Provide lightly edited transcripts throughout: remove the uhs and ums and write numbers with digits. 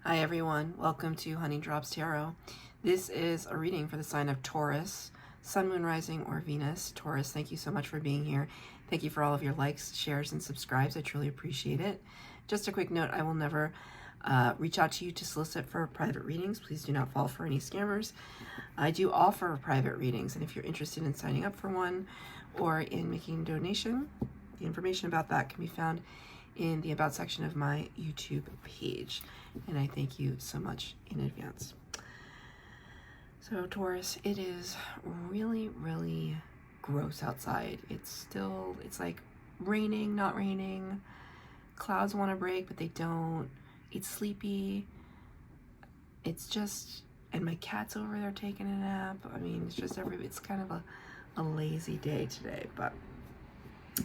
Hi everyone, welcome to Honey Drops Tarot. This is a reading for the sign of Taurus, Sun, Moon, Rising, or Venus. Taurus, thank you so much for being here. Thank you for all of your likes, shares, and subscribes. I truly appreciate it. Just a quick note, I will never reach out to you to solicit for private readings. Please do not fall for any scammers. I do offer private readings, and if you're interested in signing up for one or in making a donation, the information about that can be found in the About section of my YouTube page. And I thank you so much in advance. So Taurus, it is really, really gross outside. It's like raining, not raining. Clouds want to break, but they don't. It's sleepy. It's just, and my cat's over there taking a nap. I mean, it's kind of a lazy day today, but I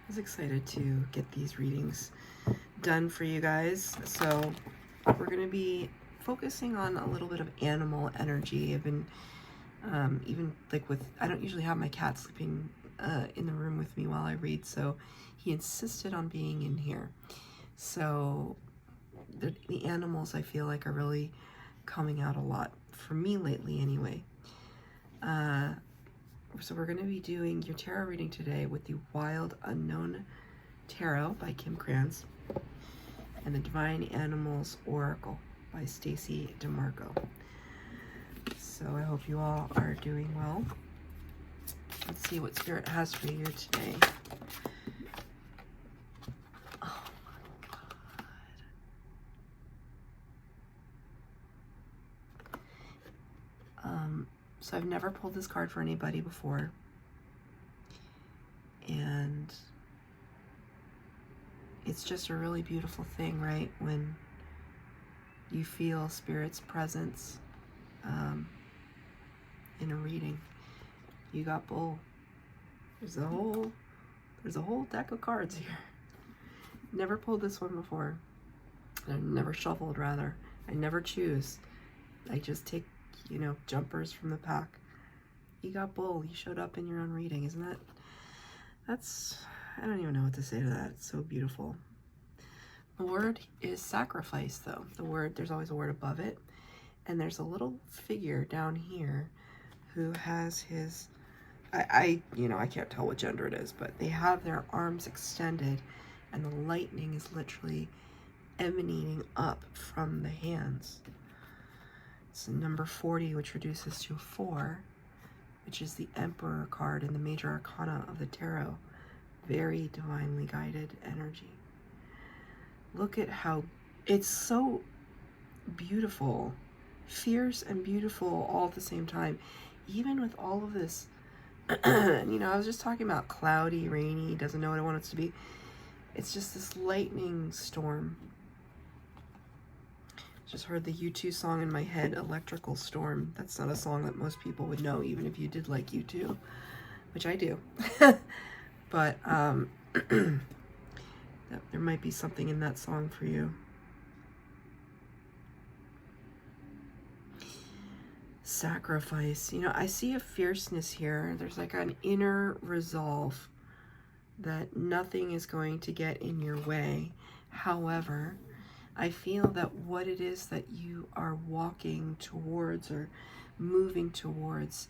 was excited to get these readings done for you guys. So we're going to be focusing on a little bit of animal energy. I've been even like I don't usually have my cat sleeping in the room with me while I read, so he insisted on being in here. So the animals, I feel like, are really coming out a lot for me lately anyway. So we're going to be doing your tarot reading today with the Wild Unknown Tarot by Kim Krantz and the Divine Animals Oracle by Stacy DeMarco. So I hope you all are doing well. Let's see what Spirit has for you today. Oh my God. So I've never pulled this card for anybody before. And it's just a really beautiful thing, right? When you feel Spirit's presence in a reading. You got Bull. There's a whole deck of cards here. Never pulled this one before. I never shuffled, rather. I never choose. I just take, jumpers from the pack. You got Bull. You showed up in your own reading. Isn't that? I don't even know what to say to that. It's so beautiful. The word is sacrifice, though. There's always a word above it. And there's a little figure down here who has his, I can't tell what gender it is, but they have their arms extended and the lightning is literally emanating up from the hands. It's number 40, which reduces to 4, which is the Emperor card in the major arcana of the tarot. Very divinely guided energy. Look at how it's so beautiful, fierce and beautiful all at the same time. Even with all of this, I was just talking about cloudy, rainy, doesn't know what I want it to be. It's just this lightning storm. Just heard the U2 song in my head, Electrical Storm. That's not a song that most people would know, even if you did like U2, which I do. But there might be something in that song for you. Sacrifice. I see a fierceness here. There's like an inner resolve that nothing is going to get in your way. However, I feel that what it is that you are walking towards or moving towards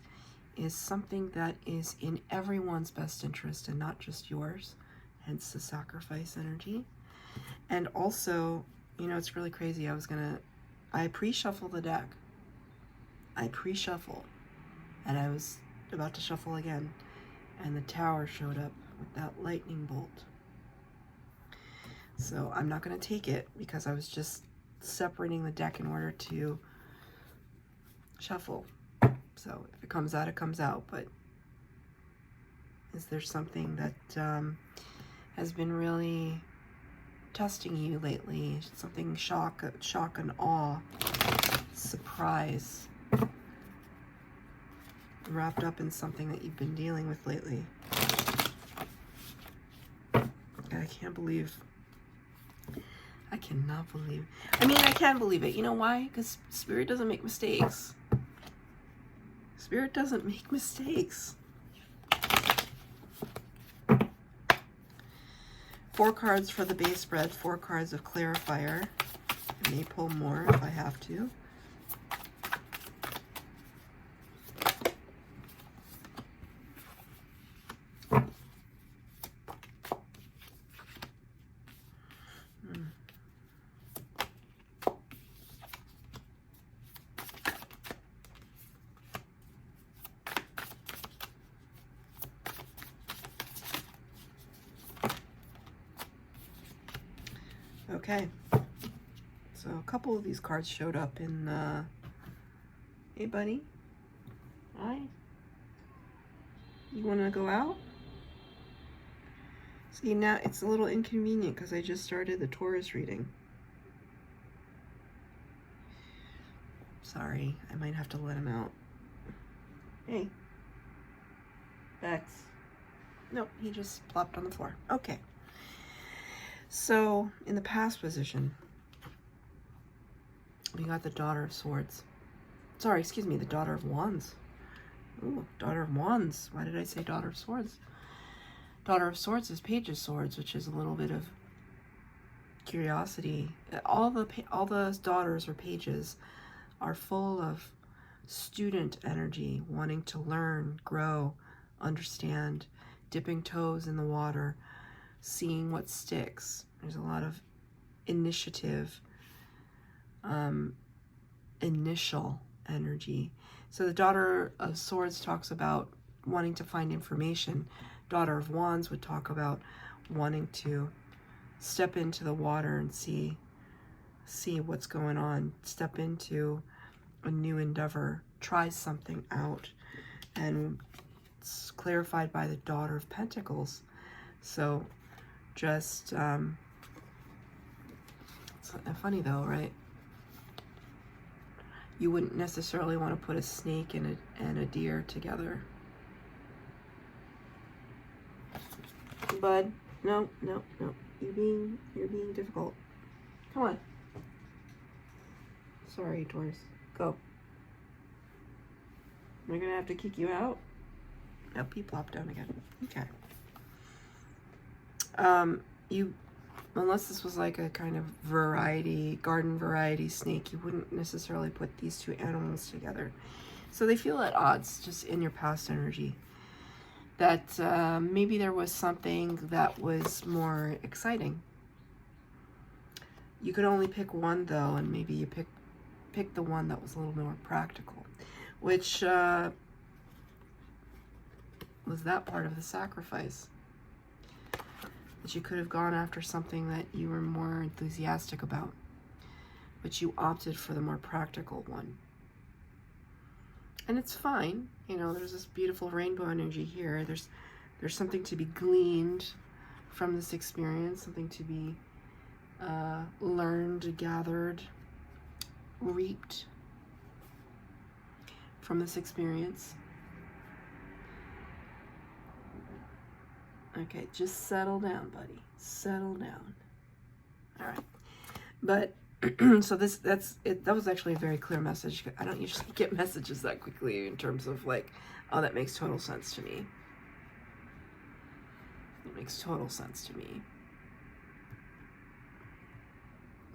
is something that is in everyone's best interest and not just yours, hence the sacrifice energy. And also, it's really crazy. I pre-shuffle the deck. I pre-shuffle, and I was about to shuffle again, and the Tower showed up with that lightning bolt. So I'm not going to take it because I was just separating the deck in order to shuffle. So if it comes out, it comes out. But is there something that has been really testing you lately? Something shock and awe, surprise, wrapped up in something that you've been dealing with lately. I cannot believe. I can believe it. You know why? Because Spirit doesn't make mistakes. Spirit doesn't make mistakes. 4 cards for the base spread, 4 cards of clarifier. And may pull more if I have to. Okay, so a couple of these cards showed up in, hey buddy, hi, you want to go out? See, now it's a little inconvenient because I just started the Taurus reading. Sorry, I might have to let him out. Hey, Bex. Nope, he just plopped on the floor. Okay. So, in the past position, we got the Daughter of Swords. Sorry, excuse me, the Daughter of Wands. Ooh, Daughter of Wands. Why did I say Daughter of Swords? Daughter of Swords is Page of Swords, which is a little bit of curiosity. All the daughters or pages are full of student energy, wanting to learn, grow, understand, dipping toes in the water, seeing what sticks. There's a lot of initiative, initial energy. So the Daughter of Swords talks about wanting to find information. Daughter of Wands would talk about wanting to step into the water and see what's going on, step into a new endeavor, try something out. And it's clarified by the Daughter of Pentacles. So just, it's funny though, right? You wouldn't necessarily want to put a snake and a deer together. Bud, no. You're being difficult. Come on. Sorry, Taurus. Go. Am I gonna have to kick you out? Nope, he plopped down again. Okay. Unless this was like a kind of garden variety snake, you wouldn't necessarily put these two animals together. So they feel at odds just in your past energy. That maybe there was something that was more exciting. You could only pick one though, and maybe you pick the one that was a little more practical, which was that part of the sacrifice. That you could have gone after something that you were more enthusiastic about, but you opted for the more practical one. And it's fine, you know, there's this beautiful rainbow energy here. There's something to be gleaned from this experience, something to be learned, gathered, reaped from this experience. Okay, just settle down, buddy. Settle down. All right. But so that was actually a very clear message. I don't usually get messages that quickly in terms of like, oh, that makes total sense to me. It makes total sense to me.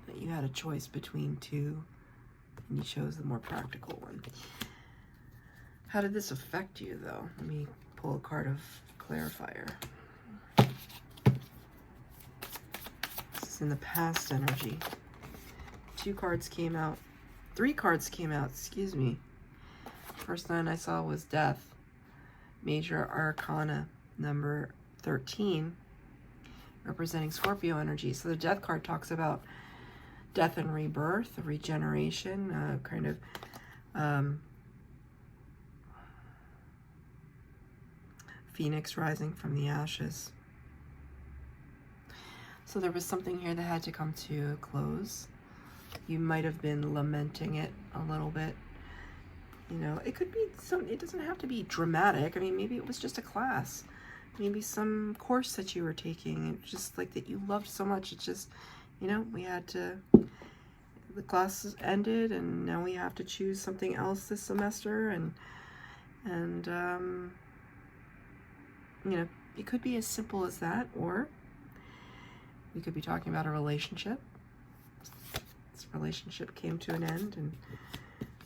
That you had a choice between two and you chose the more practical one. How did this affect you though? Let me pull a card of clarifier. This is in the past energy. 2 cards came out. 3 cards came out, excuse me. First one I saw was Death. Major Arcana number 13, representing Scorpio energy. So the Death card talks about death and rebirth, regeneration, kind of phoenix rising from the ashes. So there was something here that had to come to a close. You might have been lamenting it a little bit. You know, it could be it doesn't have to be dramatic. I mean, maybe it was just a class. Maybe some course that you were taking, just like that you loved so much. It's just, you know, the class ended and now we have to choose something else this semester. And you know, it could be as simple as that, or we could be talking about a relationship. This relationship came to an end, and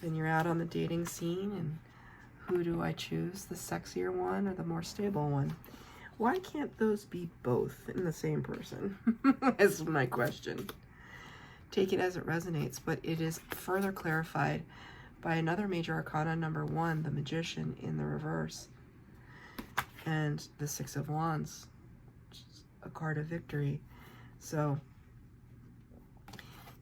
then you're out on the dating scene, and who do I choose? The sexier one or the more stable one? Why can't those be both in the same person? Is my question. Take it as it resonates, but it is further clarified by another major arcana, number 1, the Magician in the reverse, and the Six of Wands, a card of victory. So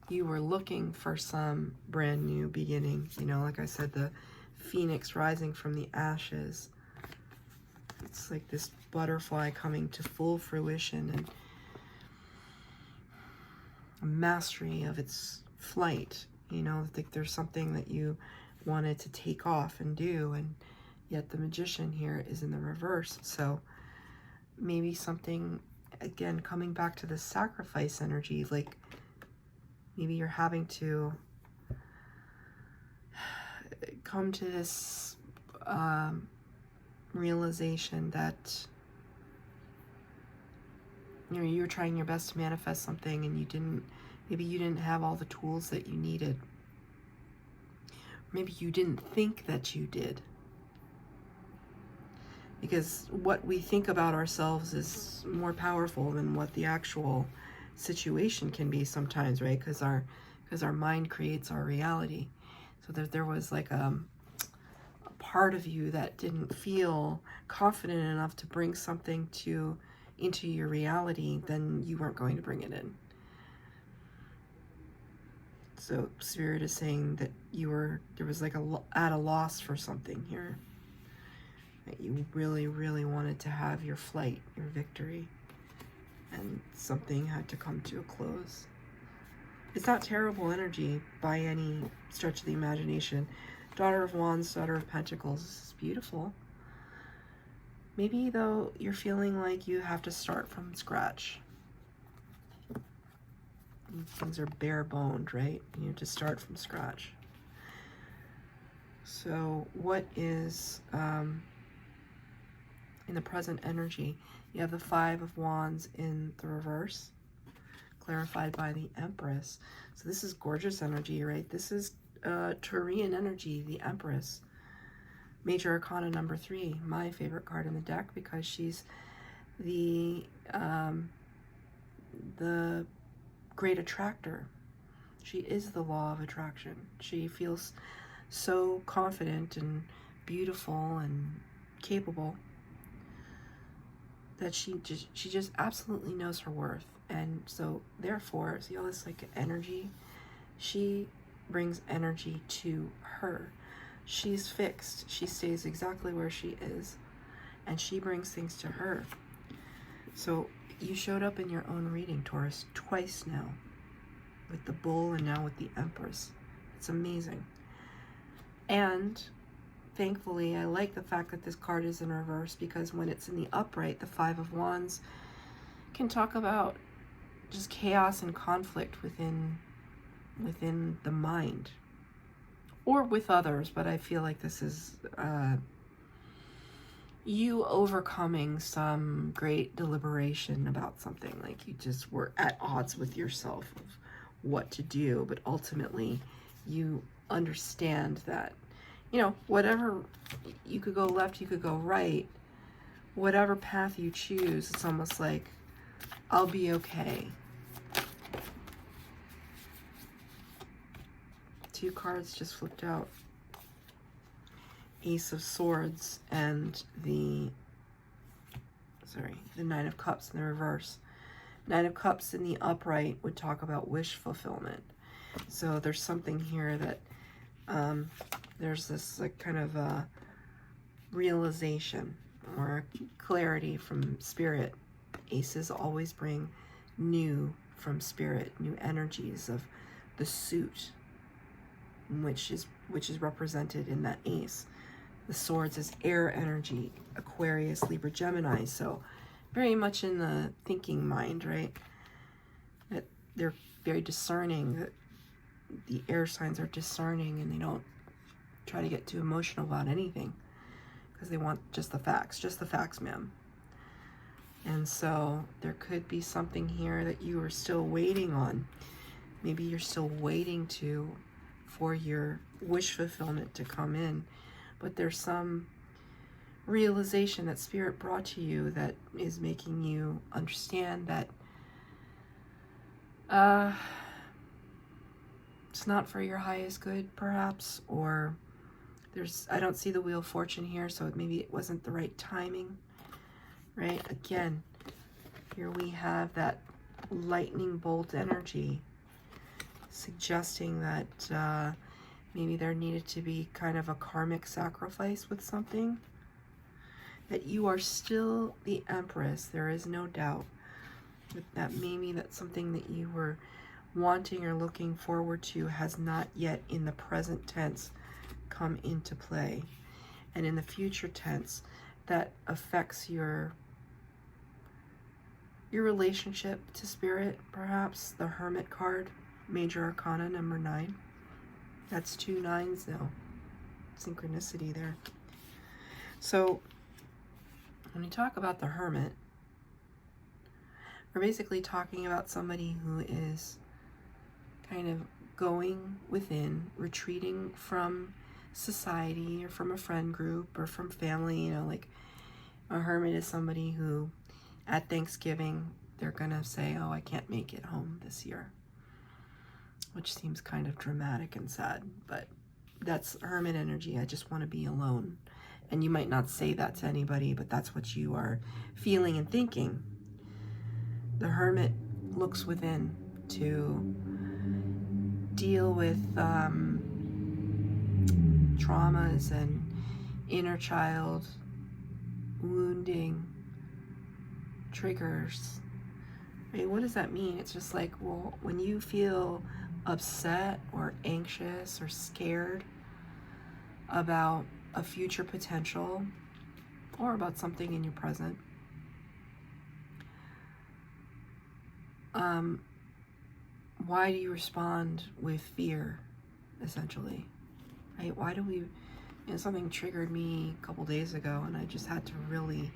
you were looking for some brand new beginning. You know, like I said, the phoenix rising from the ashes. It's like this butterfly coming to full fruition and a mastery of its flight. You know, I think there's something that you wanted to take off and do, and yet the Magician here is in the reverse. So maybe something, again, coming back to the sacrifice energy, like maybe you're having to come to this realization that, you know, you were trying your best to manifest something and maybe you didn't have all the tools that you needed. Maybe you didn't think that you did. Because what we think about ourselves is more powerful than what the actual situation can be sometimes, right? Because our mind creates our reality. So that there was like a part of you that didn't feel confident enough to bring something into your reality, then you weren't going to bring it in. So Spirit is saying that there was like at a loss for something here. That you really, really wanted to have your flight, your victory, and something had to come to a close. It's not terrible energy by any stretch of the imagination. Daughter of Wands, Daughter of Pentacles, this is beautiful. Maybe, though, you're feeling like you have to start from scratch. Things are bare-boned, right? You have to start from scratch. So what is, in the present energy, you have the Five of Wands in the reverse, clarified by the Empress. So this is gorgeous energy, right? This is Taurian energy, the Empress. Major Arcana number 3, my favorite card in the deck, because she's the great attractor. She is the law of attraction. She feels so confident and beautiful and capable that she just absolutely knows her worth. And so therefore, see all this like energy, she brings energy to her. She's fixed. She stays exactly where she is, and she brings things to her. So you showed up in your own reading, Taurus, twice now, with the Bull and now with the Empress. It's amazing. And thankfully, I like the fact that this card is in reverse, because when it's in the upright, the Five of Wands can talk about just chaos and conflict within the mind, or with others. But I feel like this is you overcoming some great deliberation about something, like you just were at odds with yourself of what to do, but ultimately you understand that, you know, whatever, you could go left, you could go right, whatever path you choose, it's almost like, I'll be okay. 2 cards just flipped out. Ace of Swords and the Nine of Cups in the reverse. Nine of Cups in the upright would talk about wish fulfillment. So there's something here that there's this like kind of a realization or clarity from Spirit. Aces always bring new from Spirit, new energies of the suit, which is represented in that ace. The Swords is air energy, Aquarius, Libra, Gemini. So very much in the thinking mind, right? That they're very discerning, that the air signs are discerning, and they don't try to get too emotional about anything, because they want just the facts, ma'am. And so there could be something here that you are still waiting on. Maybe you're still waiting for your wish fulfillment to come in, but there's some realization that Spirit brought to you that is making you understand that it's not for your highest good, perhaps, or I don't see the Wheel of Fortune here, so maybe it wasn't the right timing, right? Again, here we have that lightning bolt energy suggesting that maybe there needed to be kind of a karmic sacrifice with something. That you are still the Empress. There is no doubt that maybe that's something that you were wanting or looking forward to has not yet in the present tense come into play. And in the future tense, that affects your relationship to Spirit, perhaps. The Hermit card, Major Arcana number 9. That's 2 9s now. Synchronicity there. So when we talk about the Hermit, we're basically talking about somebody who is kind of going within, retreating from society or from a friend group or from family. You know, like a hermit is somebody who at Thanksgiving, they're gonna say, oh, I can't make it home this year, which seems kind of dramatic and sad, but that's hermit energy. I just want to be alone. And you might not say that to anybody, but that's what you are feeling and thinking. The Hermit looks within to deal with traumas and inner child wounding triggers. Right? What does that mean? It's just like, well, when you feel upset or anxious or scared about a future potential or about something in your present, why do you respond with fear, essentially? Right? Why do we, you know, something triggered me a couple days ago and I just had to really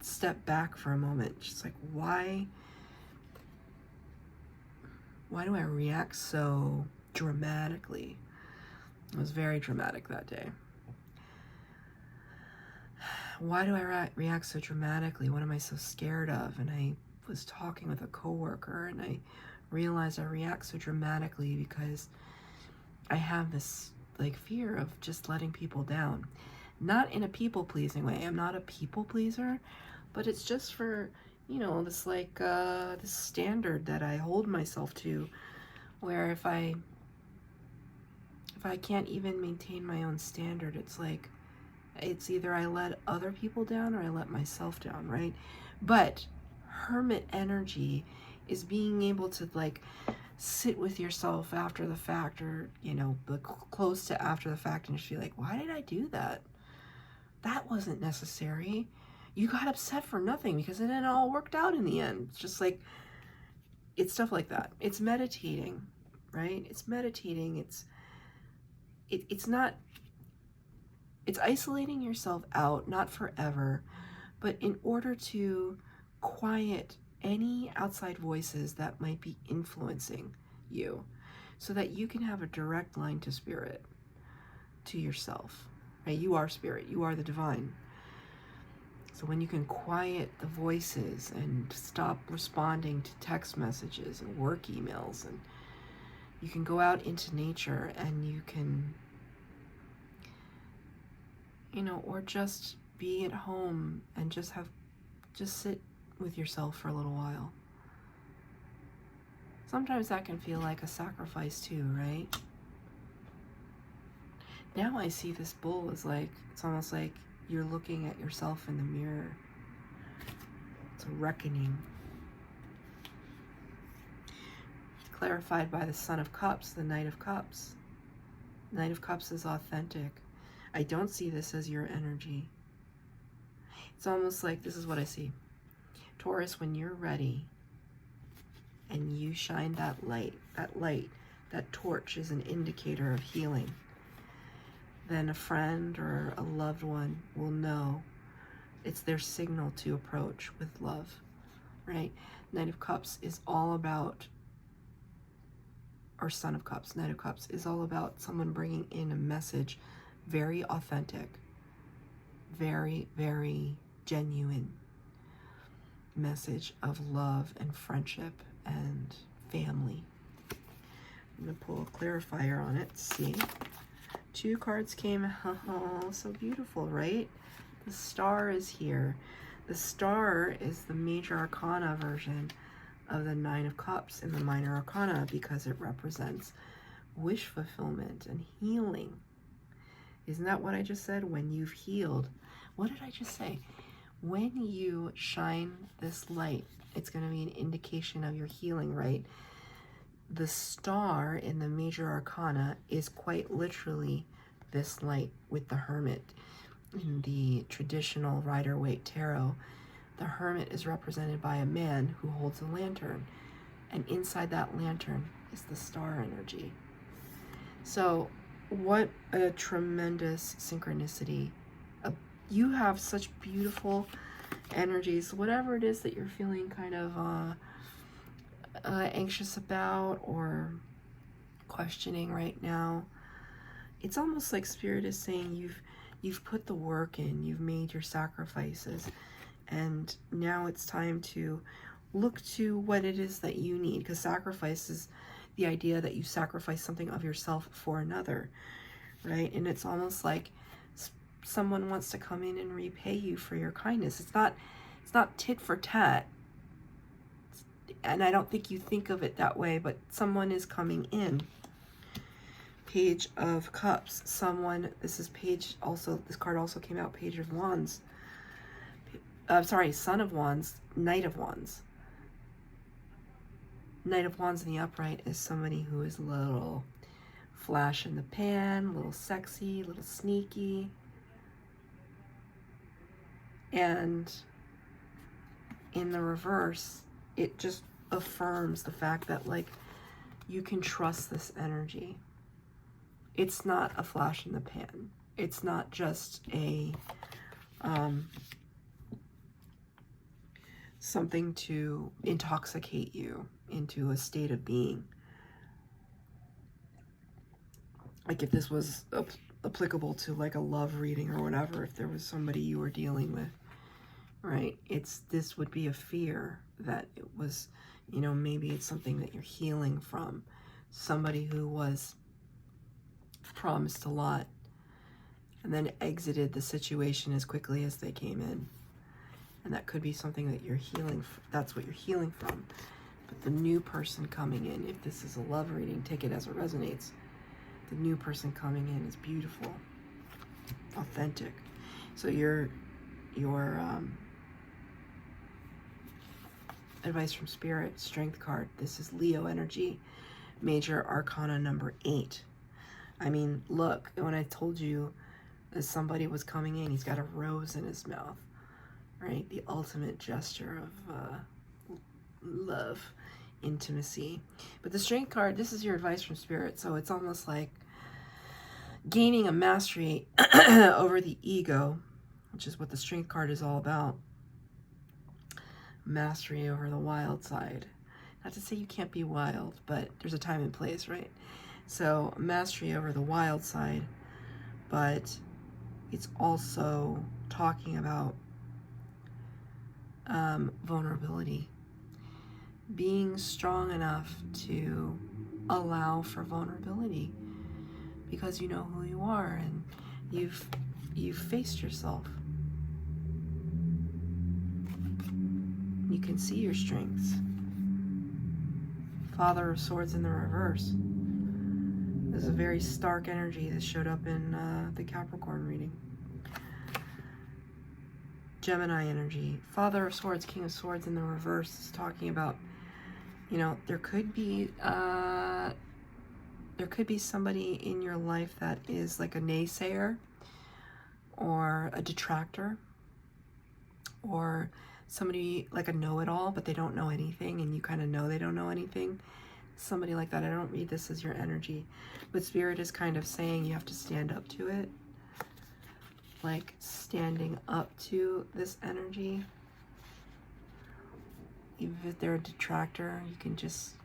step back for a moment. Just like, why do I react so dramatically? It was very dramatic that day. Why do I react so dramatically? What am I so scared of? And I was talking with a coworker and I realized I react so dramatically because I have this like fear of just letting people down. Not in a people-pleasing way. I'm not a people pleaser, but it's just for, you know, this like this standard that I hold myself to, where if I can't even maintain my own standard, it's like, it's either I let other people down or I let myself down, right? But hermit energy is being able to like sit with yourself after the fact, or, you know, close to after the fact, and just be like, why did I do that? That wasn't necessary. You got upset for nothing because it all worked out in the end. It's just like, it's stuff like that. It's meditating, right? It's meditating. It's not, it's isolating yourself out, not forever, but in order to quiet any outside voices that might be influencing you, so that you can have a direct line to Spirit, to yourself, right? You are Spirit, you are the divine. So when you can quiet the voices and stop responding to text messages and work emails, and you can go out into nature and you can, you know, or just be at home and just sit with yourself for a little while. Sometimes that can feel like a sacrifice too, right? Now I see this bull as like, it's almost like you're looking at yourself in the mirror. It's a reckoning. Clarified by the Son of Cups, the Knight of Cups. Knight of Cups is authentic. I don't see this as your energy. It's almost like, this is what I see. Taurus, when you're ready and you shine that light, that torch is an indicator of healing, then a friend or a loved one will know it's their signal to approach with love, right? Knight of Cups is all about, or Son of Cups, Knight of Cups is all about someone bringing in a message, very authentic, very, very genuine message of love and friendship and family. I'm going to pull a clarifier on it. See, 2 cards came. Oh, so beautiful, right? The Star is here. The Star is the major arcana version of the 9 of Cups in the minor arcana because it represents wish fulfillment and healing. Isn't that what I just said? When you've healed. What did I just say? When you shine this light, it's going to be an indication of your healing, right? The Star in the major arcana is quite literally this light with the Hermit. In the traditional Rider-Waite tarot, the Hermit is represented by a man who holds a lantern, and inside that lantern is the star energy. So what a tremendous synchronicity. You have such beautiful energies, whatever it is that you're feeling kind of anxious about or questioning right now. It's almost like Spirit is saying you've put the work in, you've made your sacrifices, and now it's time to look to what it is that you need, because sacrifice is the idea that you sacrifice something of yourself for another, right? And it's almost like someone wants to come in and repay you for your kindness. It's not tit for tat, and I don't think you think of it that way, but someone is coming in. Page of Cups. Someone, this is page also, this card also came out, Page of Wands. Sorry, Son of Wands, Knight of Wands. Knight of Wands in the upright is somebody who is a little flash in the pan, a little sexy, a little sneaky. And in the reverse, it just affirms the fact that, like, you can trust this energy. It's not a flash in the pan. It's not just a something to intoxicate you into a state of being. Like if this was applicable to like a love reading or whatever, if there was somebody you were dealing with, right? This would be a fear that it was, you know, maybe it's something that you're healing from. Somebody who was promised a lot and then exited the situation as quickly as they came in. And that could be something that you're healing, that's what you're healing from. But the new person coming in, if this is a love reading, take it as it resonates. The new person coming in is beautiful, authentic. So your advice from Spirit, Strength card. This is Leo energy, major arcana number 8. I mean, look, when I told you that somebody was coming in, he's got a rose in his mouth, right? The ultimate gesture of love, intimacy. But the Strength card, this is your advice from Spirit, so it's almost like gaining a mastery over the ego, which is what the Strength card is all about. Mastery over the wild side. Not to say you can't be wild, but there's a time and place, right? So mastery over the wild side, but it's also talking about vulnerability. Being strong enough to allow for vulnerability because you know who you are and you've faced yourself. You can see your strengths. Father of Swords in the reverse. There's a very stark energy that showed up in the Capricorn reading. Gemini energy. Father of Swords, King of Swords in the reverse is talking about, you know, there could be somebody in your life that is like a naysayer or a detractor or somebody like a know-it-all, but they don't know anything and you kind of know they don't know anything. Somebody like that. I don't read this as your energy, but Spirit is kind of saying you have to stand up to it, like standing up to this energy. Even if they're a detractor, you can just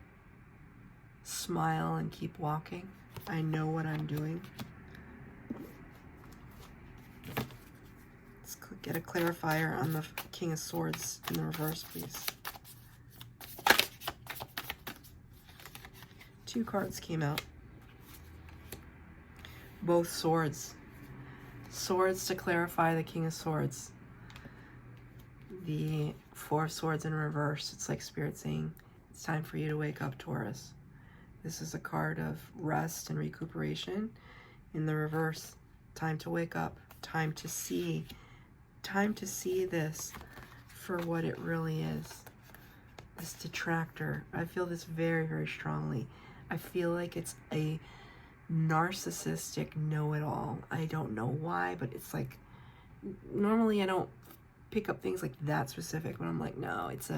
smile and keep walking. I know what I'm doing. Let's get a clarifier on the King of Swords in the reverse, please. 2 cards came out. Both swords. Swords to clarify the King of Swords. The 4 of Swords in reverse. It's like Spirit saying, it's time for you to wake up, Taurus. This is a card of rest and recuperation. In the reverse, time to wake up, time to see this for what it really is. This detractor. I feel this very, very strongly. I feel like it's a narcissistic know-it-all. I don't know why, but it's like, normally I don't pick up things like that specific, but I'm like, no, it's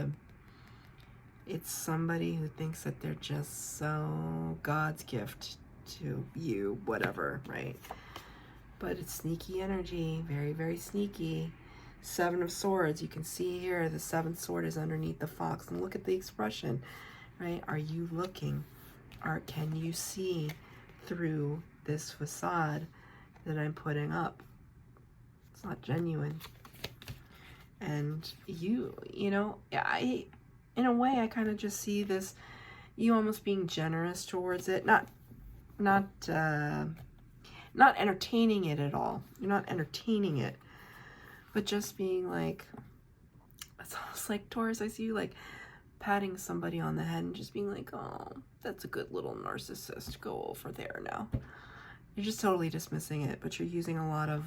somebody who thinks that they're just so God's gift to you, whatever, right? But it's sneaky energy, very, very sneaky. 7 of Swords, you can see here, the 7th sword is underneath the fox. And look at the expression, right? Are you looking? Can you see through this facade that I'm putting up? It's not genuine. And you know, in a way, I kind of just see this, you almost being generous towards it, not entertaining it at all. You're not entertaining it, but just being like, it's almost like, Taurus, I see you like patting somebody on the head and just being like, oh, that's a good little narcissist. Go over there now. You're just totally dismissing it, but you're using a lot of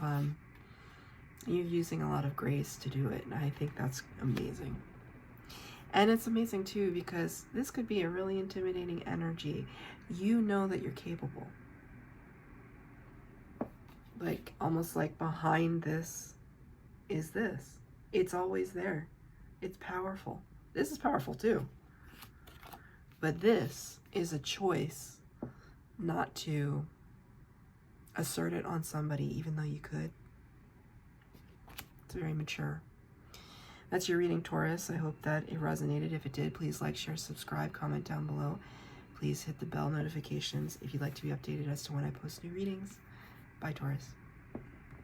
grace to do it, and I think that's amazing. And it's amazing too, because this could be a really intimidating energy. You know that you're capable. Like, almost like behind this is this. It's always there. It's powerful. This is powerful too. But this is a choice not to assert it on somebody, even though you could. It's very mature. That's your reading, Taurus. I hope that it resonated. If it did, please like, share, subscribe, comment down below. Please hit the bell notifications if you'd like to be updated as to when I post new readings. Bye, Taurus.